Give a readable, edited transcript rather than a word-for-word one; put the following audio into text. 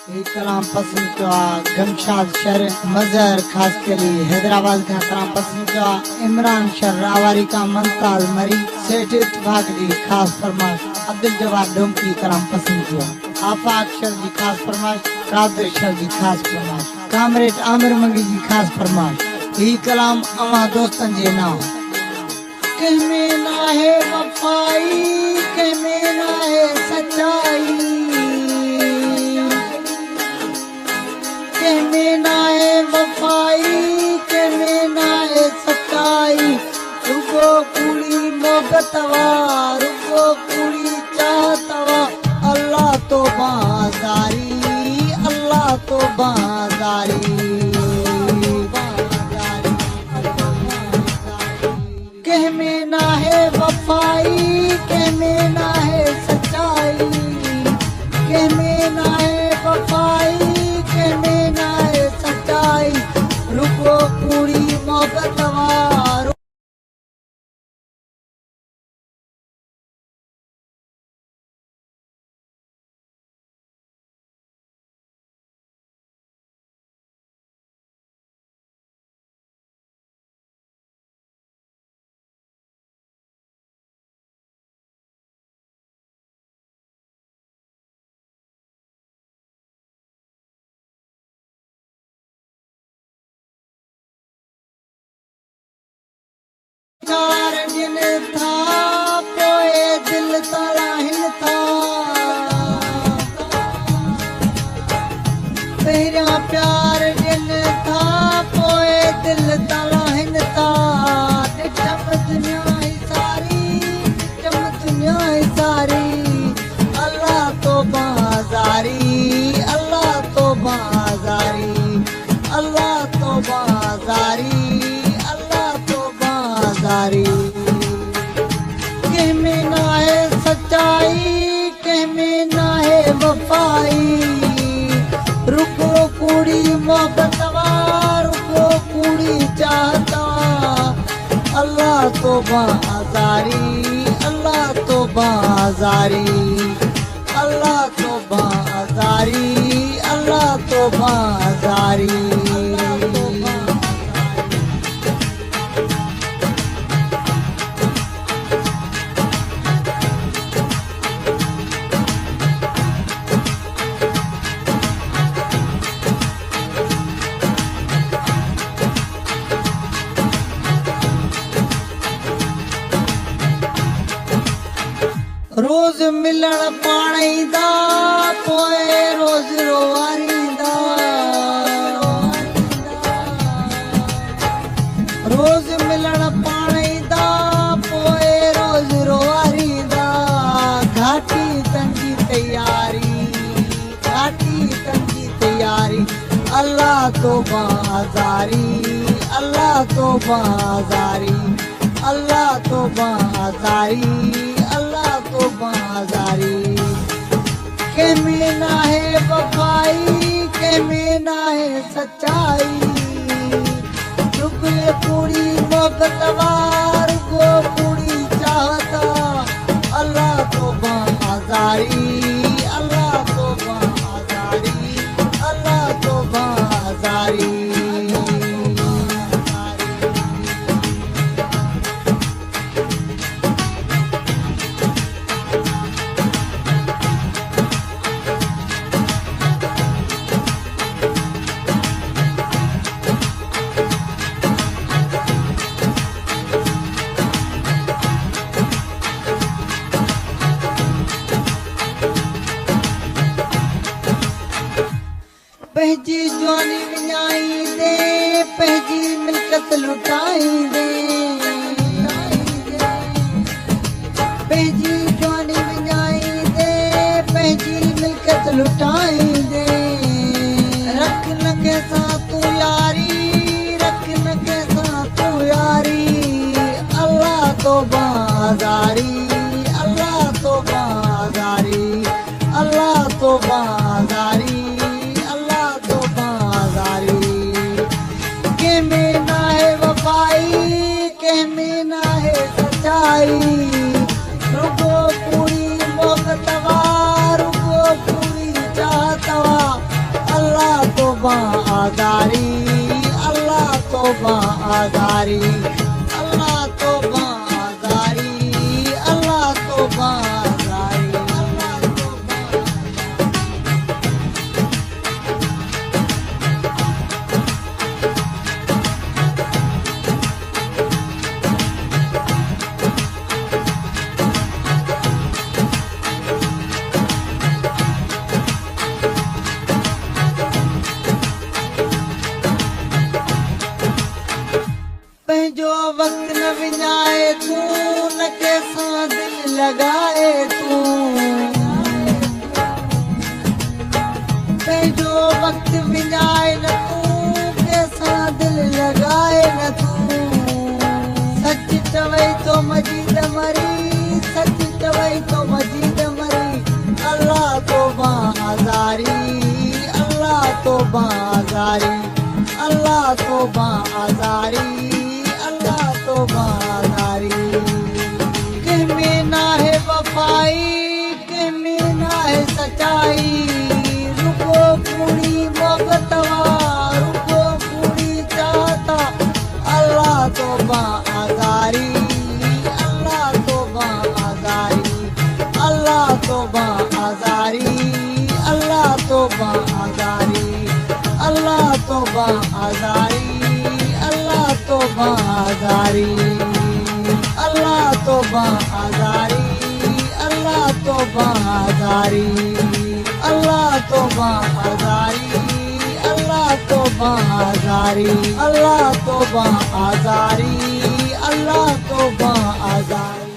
ये कलाम पसंद किया गमशाद शर मजहर खास करी हैदराबाद का कलाम पसंद किया इमरान शर रावारी का मंताल मरी सेठ इत्तफाक जी खास फरमाइश अब्दुल जवाद डोमकी कलाम पसंद किया आफाक शर जी खास फरमाइश कादिर शर जी खास फरमाइश कामरेड आमिर मंगी जी खास फरमाइश ये कलाम अमा दोस्तन जे नाम कहमें ना है वफाई कहमें ना है सच्चाई कहमें ना है वफाई कहमें ना है सच्चाई रुको कुड़ी मोहब्बतवा रुको कुड़ी चाहतवा अल्लाह तो बाजारी अल्लाह तो बाजारी कहमें ना है वफाई कहमें ना है सच्चाई कहमें ना है वफाई कहमें ना है सच्चाई रुको पूरी मोहब्बतवा चार दिन था पोए दिल तलाहिन था तेरा प्यार दिन था पोए दिल तलाहिन था चमक न्याय सारी अल्लाह तो बाजारी अल्लाह तो बाजारी अल्लाह तो बाजारी कहमें ना है सच्चाई कहमें ना है वफाई रुको कुड़ी मोहब्बतवा रुको कुड़ी चाहता अल्लाह तो बाजारी अल्लाह तो बाजारी अल्लाह तो बाजारी अल्लाह तो बाजारी रोज मिलन पाणीदा पोए रोज रोवारीदा रोज मिलन पाणीदा पोए रोज रोवारीदा घाटी तंगी तैयारी अल्लाह तो बाजारी अल्लाह तो बाजारी अल्लाह तो बाजारी अल्लाह तो बाजारी कहमें ना है वफाई कहमें ना है सच्चाई रुको पूरी मोहब्बतवा रुको पूरी चाहता अल्लाह तो बाजारी अल्लाह तो बाजारी अल्लाह तो बाजारी पहजी जवानी विञाई दे पहजी मिल्कत लुटाई दे पहजी जवानी विञाई दे पहजी मिल्कत लुटाई दे रख न के साथ तू यारी रख न के साथ तू यारी अल्लाह तो बाजारी अल्लाह तो बाजारी अल्लाह तो बाजारी कहमें ना है वफाई कहमें ना है सच्चाई रुको पूरी मोहब्बतवा रुको पूरी चाहतवा तौबा आजारी, अल्लाह तौबा आजारी, अल्लाह तौबा आजारी, अल्लाह तौबा आजारी, अल्लाह तौबा। पंहिंजो वक्त न विञाए तूं, न कंहिंसां दिल लॻाए तूं, पंहिंजो वक्त विञाए न तूं, कंहिंसां दिल लॻाए न तूं। सच चवई तो मजीद मरी, सच चवई तो मजीद मरी, अल्लाह तौबा आजारी, अल्लाह तौबा आजारी, अल्लाह तौबा आजारी, अल्लाह तौबा आजारी। कंहिंमें ना है वफाई, कंहिंमें ना है सच्चाई, रुको पूरी मोहब्बत वां, रुको पूरी चाहता, अल्लाह तौबा आजारी, अल्लाह तौबा आजारी, अल्लाह तौबा आजारी, अल्लाह तौबा आजारी, अल्लाह तौबा आजारी, अल्लाह तौबा आजारी, अल्लाह तौबा आजारी, अल्लाह तौबा आजारी, अल्लाह तौबा आजारी, अल्लाह तौबा आजारी, अल्लाह तौबा आजारी, अल्लाह तौबा आजारी।